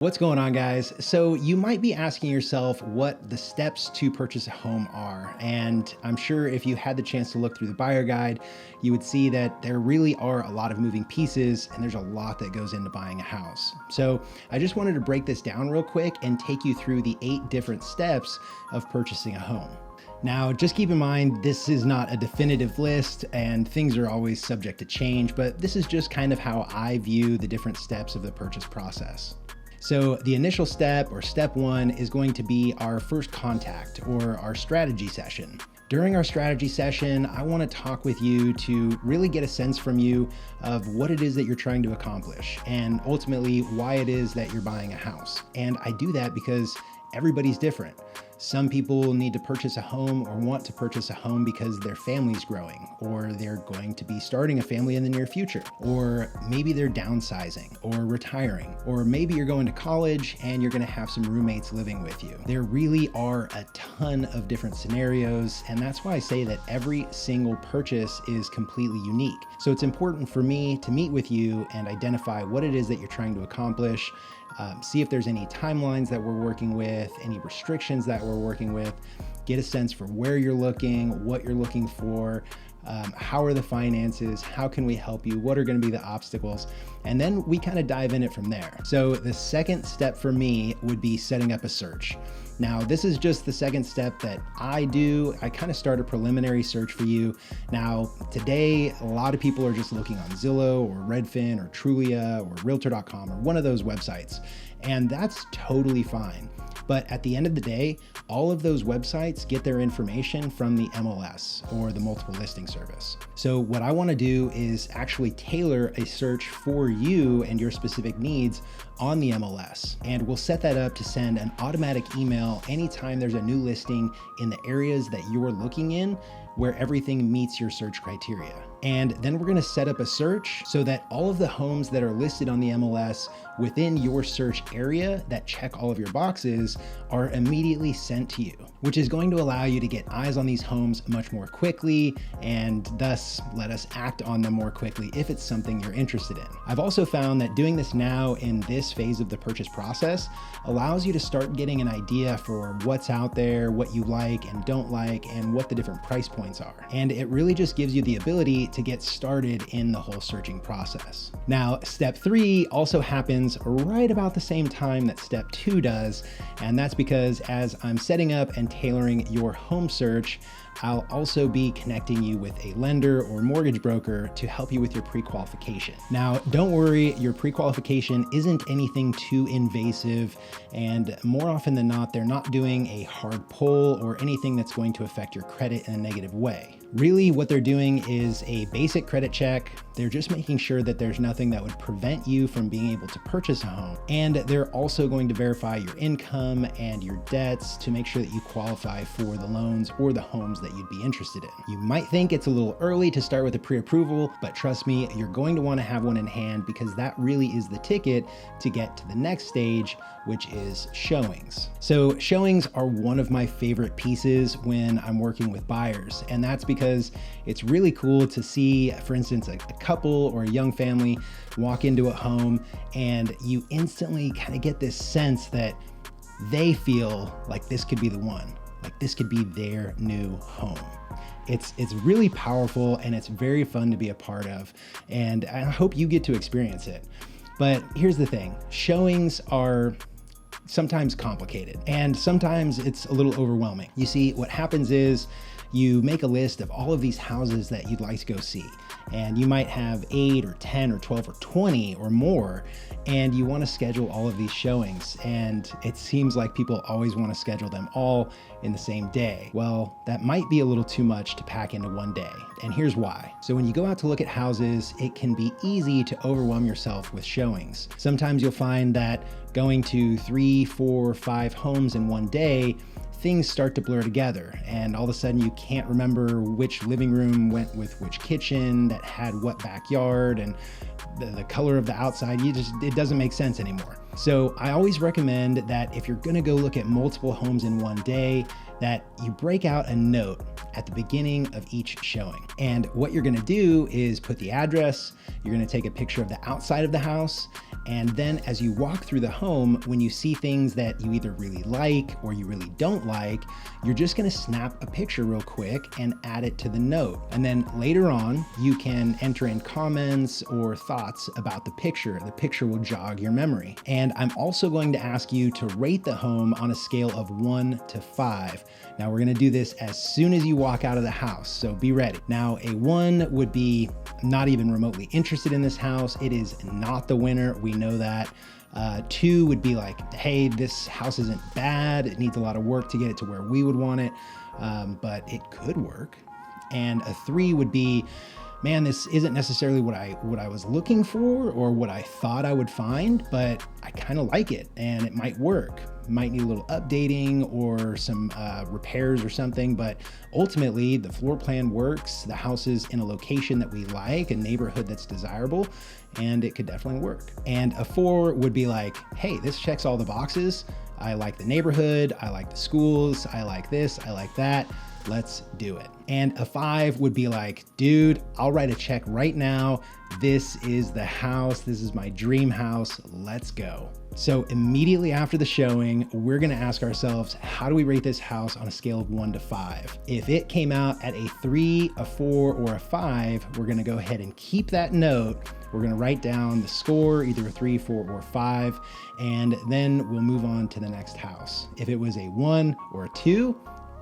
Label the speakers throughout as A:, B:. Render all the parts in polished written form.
A: What's going on, guys? So you might be asking yourself what the steps to purchase a home are. And I'm sure if you had the chance to look through the buyer guide, you would see that there really are a lot of moving pieces and there's a lot that goes into buying a house. So I just wanted to break this down real quick and take you through the 8 different steps of purchasing a home. Now, just keep in mind, this is not a definitive list and things are always subject to change, but this is just kind of how I view the different steps of the purchase process. So the initial step, or step 1, is going to be our first contact, or our strategy session. During our strategy session, I want to talk with you to really get a sense from you of what it is that you're trying to accomplish, and ultimately why it is that you're buying a house. And I do that because everybody's different. Some people need to purchase a home or want to purchase a home because their family's growing, or they're going to be starting a family in the near future, or maybe they're downsizing or retiring, or maybe you're going to college and you're going to have some roommates living with you. There really are a ton of different scenarios, and that's why I say that every single purchase is completely unique. So it's important for me to meet with you and identify what it is that you're trying to accomplish. See if there's any timelines that we're working with, any restrictions that we're working with, get a sense for where you're looking, what you're looking for, how are the finances, how can we help you, what are going to be the obstacles, and then we kind of dive in it from there. So the second step for me would be setting up a search. Now, this is just the second step that I do. I kind of start a preliminary search for you. Now, today, a lot of people are just looking on Zillow or Redfin or Trulia or Realtor.com or one of those websites, and that's totally fine. But at the end of the day, all of those websites get their information from the MLS, or the multiple listing service. So what I want to do is actually tailor a search for you and your specific needs on the MLS. And we'll set that up to send an automatic email anytime there's a new listing in the areas that you're looking in, where everything meets your search criteria. And then we're going to set up a search so that all of the homes that are listed on the MLS within your search area that check all of your boxes are immediately sent to you, which is going to allow you to get eyes on these homes much more quickly, and thus let us act on them more quickly if it's something you're interested in. I've also found that doing this now in this phase of the purchase process allows you to start getting an idea for what's out there, what you like and don't like, and what the different price points are. And it really just gives you the ability to get started in the whole searching process. Now, step 3 also happens right about the same time that step 2 does, and that's because as I'm setting up and tailoring your home search, I'll also be connecting you with a lender or mortgage broker to help you with your pre-qualification. Now, don't worry, your pre-qualification isn't anything too invasive, and more often than not, they're not doing a hard pull or anything that's going to affect your credit in a negative way. Really, what they're doing is a basic credit check. They're just making sure that there's nothing that would prevent you from being able to purchase a home. And they're also going to verify your income and your debts to make sure that you qualify for the loans or the homes that you'd be interested in. You might think it's a little early to start with a pre-approval, but trust me, you're going to want to have one in hand, because that really is the ticket to get to the next stage, which is showings. So showings are one of my favorite pieces when I'm working with buyers, and that's because it's really cool to see, for instance, a couple or a young family walk into a home and you instantly kind of get this sense that they feel like this could be the one, like this could be their new home. It's really powerful and it's very fun to be a part of, and I hope you get to experience it. But here's the thing, showings are sometimes complicated and sometimes it's a little overwhelming. You see, what happens is you make a list of all of these houses that you'd like to go see, and you might have 8 or 10 or 12 or 20 or more, and you want to schedule all of these showings, and it seems like people always want to schedule them all in the same day. Well, that might be a little too much to pack into one day, and here's why. So when you go out to look at houses, it can be easy to overwhelm yourself with showings. Sometimes you'll find that going to 3, 4, 5 homes in one day, things start to blur together, and all of a sudden you can't remember which living room went with which kitchen that had what backyard, and the color of the outside, it doesn't make sense anymore. So I always recommend that if you're gonna go look at multiple homes in one day, that you break out a note at the beginning of each showing. And what you're gonna do is put the address, you're gonna take a picture of the outside of the house, and then as you walk through the home, when you see things that you either really like or you really don't like, you're just gonna snap a picture real quick and add it to the note. And then later on, you can enter in comments or thoughts about the picture. The picture will jog your memory. And I'm also going to ask you to rate the home on a scale of 1 to 5. Now we're gonna do this as soon as you walk out of the house, so be ready. Now a 1 would be not even remotely interested in this house. It is not the winner, we know that. 2 would be like, hey, this house isn't bad. It needs a lot of work to get it to where we would want it, but it could work. And a 3 would be, man, this isn't necessarily what I was looking for or what I thought I would find, but I kind of like it and it might work. Might need a little updating or some repairs or something, but ultimately the floor plan works. The house is in a location that we like, a neighborhood that's desirable, and it could definitely work. And a 4 would be like, hey, this checks all the boxes. I like the neighborhood, I like the schools, I like this, I like that. Let's do it. And a 5 would be like, dude, I'll write a check right now. This is the house. This is my dream house. Let's go. So immediately after the showing, we're gonna ask ourselves, how do we rate this house on a scale of 1 to 5? If it came out at a 3, a 4, or a 5, we're gonna go ahead and keep that note. We're gonna write down the score, either a 3, 4, or 5, and then we'll move on to the next house. If it was a 1 or a 2,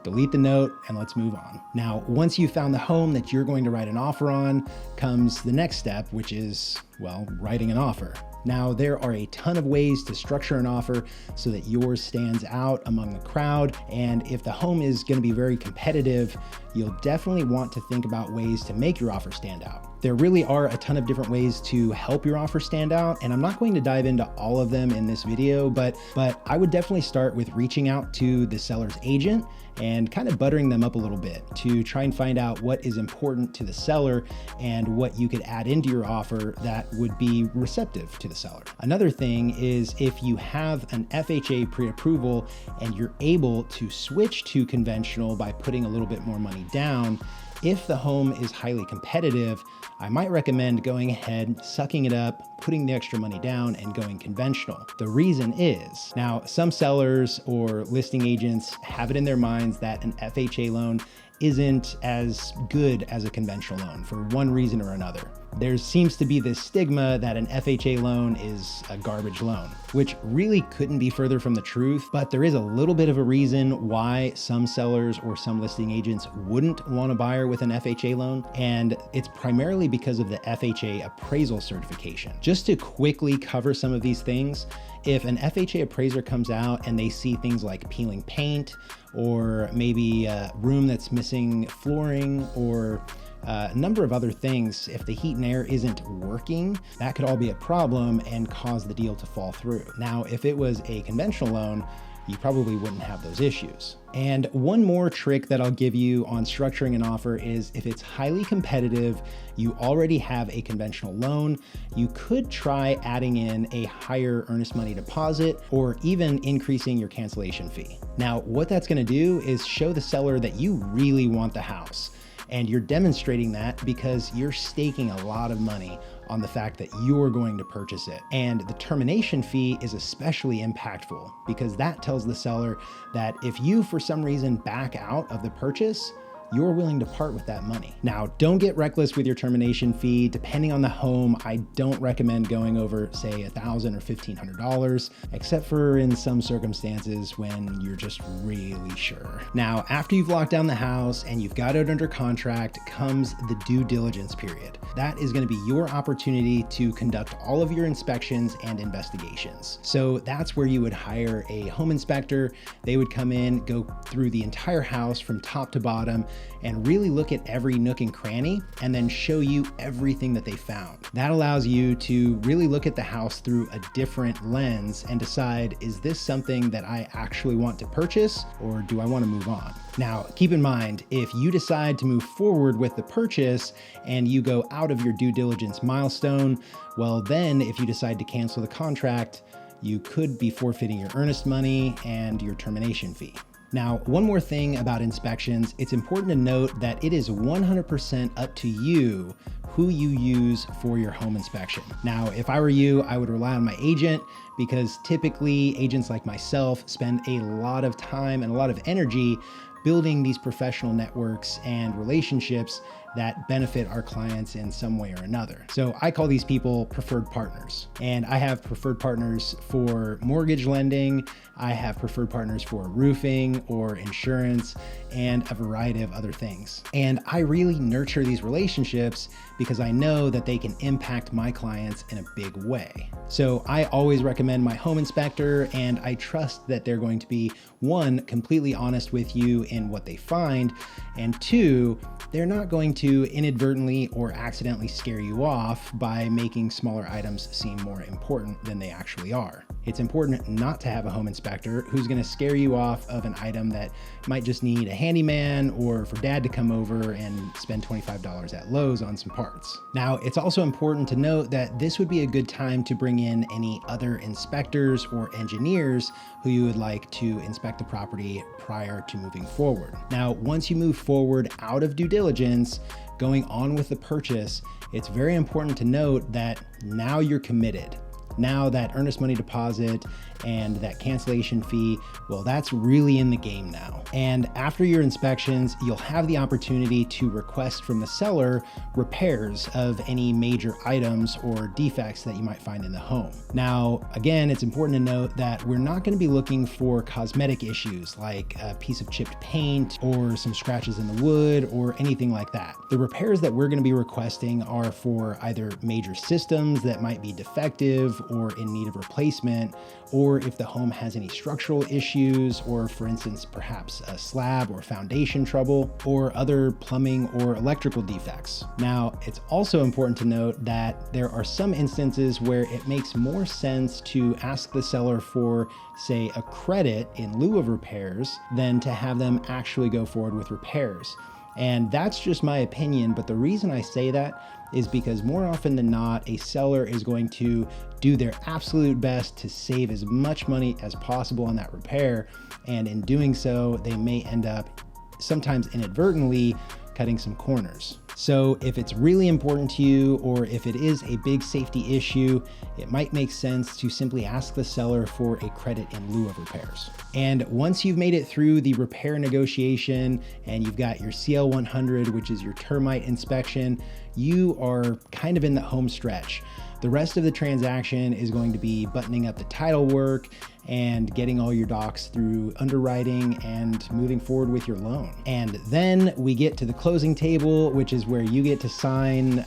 A: delete the note and let's move on. Now, once you've found the home that you're going to write an offer on, comes the next step, which is, well, writing an offer. Now, there are a ton of ways to structure an offer so that yours stands out among the crowd. And if the home is going to be very competitive, you'll definitely want to think about ways to make your offer stand out. There really are a ton of different ways to help your offer stand out, and I'm not going to dive into all of them in this video, but I would definitely start with reaching out to the seller's agent and kind of buttering them up a little bit to try and find out what is important to the seller and what you could add into your offer that would be receptive to the seller. Another thing is if you have an FHA pre-approval and you're able to switch to conventional by putting a little bit more money down, if the home is highly competitive, I might recommend going ahead, sucking it up, putting the extra money down and going conventional. The reason is, now some sellers or listing agents have it in their minds that an FHA loan isn't as good as a conventional loan for one reason or another. There seems to be this stigma that an FHA loan is a garbage loan, which really couldn't be further from the truth, but there is a little bit of a reason why some sellers or some listing agents wouldn't want a buyer with an FHA loan, and it's primarily because of the FHA appraisal certification. Just to quickly cover some of these things, if an FHA appraiser comes out and they see things like peeling paint or maybe a room that's missing flooring or a number of other things, if the heat and air isn't working, that could all be a problem and cause the deal to fall through. Now, if it was a conventional loan, you probably wouldn't have those issues. And one more trick that I'll give you on structuring an offer is if it's highly competitive, you already have a conventional loan, you could try adding in a higher earnest money deposit or even increasing your cancellation fee. Now, what that's gonna do is show the seller that you really want the house. And you're demonstrating that because you're staking a lot of money on the fact that you're going to purchase it. And the termination fee is especially impactful because that tells the seller that if you, for some reason, back out of the purchase, you're willing to part with that money. Now, don't get reckless with your termination fee. Depending on the home, I don't recommend going over, say, $1,000 or $1,500, except for in some circumstances when you're just really sure. Now, after you've locked down the house and you've got it under contract, comes the due diligence period. That is going to be your opportunity to conduct all of your inspections and investigations. So that's where you would hire a home inspector. They would come in, go through the entire house from top to bottom, and really look at every nook and cranny and then show you everything that they found. That allows you to really look at the house through a different lens and decide, is this something that I actually want to purchase or do I want to move on? Now, keep in mind, if you decide to move forward with the purchase and you go out of your due diligence milestone, well then if you decide to cancel the contract, you could be forfeiting your earnest money and your termination fee. Now, one more thing about inspections, it's important to note that it is 100% up to you who you use for your home inspection. Now, if I were you, I would rely on my agent, because typically agents like myself spend a lot of time and a lot of energy building these professional networks and relationships that benefit our clients in some way or another. So I call these people preferred partners. And I have preferred partners for mortgage lending, I have preferred partners for roofing or insurance, and a variety of other things. And I really nurture these relationships because I know that they can impact my clients in a big way. So I always recommend my home inspector, and I trust that they're going to be, one, completely honest with you in what they find, and two, they're not going to inadvertently or accidentally scare you off by making smaller items seem more important than they actually are. It's important not to have a home inspector who's going to scare you off of an item that might just need a handyman or for dad to come over and spend $25 at Lowe's on some parts. Now, it's also important to note that this would be a good time to bring in any other inspectors or engineers who you would like to inspect the property prior to moving forward. Now, once you move forward out of due diligence, going on with the purchase, it's very important to note that now you're committed. Now that earnest money deposit and that cancellation fee, well, that's really in the game now. And after your inspections, you'll have the opportunity to request from the seller repairs of any major items or defects that you might find in the home. Now, again, it's important to note that we're not going to be looking for cosmetic issues like a piece of chipped paint or some scratches in the wood or anything like that. The repairs that we're going to be requesting are for either major systems that might be defective or in need of replacement, or if the home has any structural issues, or for instance, perhaps a slab or foundation trouble, or other plumbing or electrical defects. Now, it's also important to note that there are some instances where it makes more sense to ask the seller for, say, a credit in lieu of repairs than to have them actually go forward with repairs. And that's just my opinion, but the reason I say that is because more often than not, a seller is going to do their absolute best to save as much money as possible on that repair. And in doing so, they may end up sometimes inadvertently cutting some corners. So if it's really important to you, or if it is a big safety issue, it might make sense to simply ask the seller for a credit in lieu of repairs. And once you've made it through the repair negotiation and you've got your CL 100, which is your termite inspection, you are kind of in the home stretch. The rest of the transaction is going to be buttoning up the title work and getting all your docs through underwriting and moving forward with your loan. And then we get to the closing table, which is where you get to sign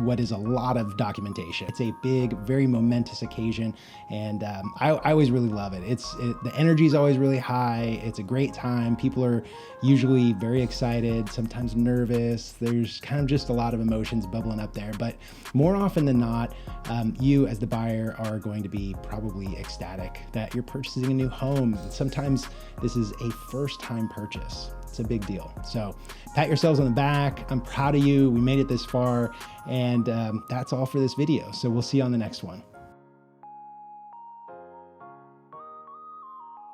A: what is a lot of documentation. It's a big, very momentous occasion, and I always really love it. The energy is always really high. It's a great time. People are usually very excited, sometimes nervous. There's kind of just a lot of emotions bubbling up there, but more often than not, you as the buyer are going to be probably ecstatic that you're purchasing a new home. Sometimes this is a first-time purchase. It's a big deal. So pat yourselves on the back. I'm proud of you. We made it this far, and that's all for this video. So we'll see you on the next one.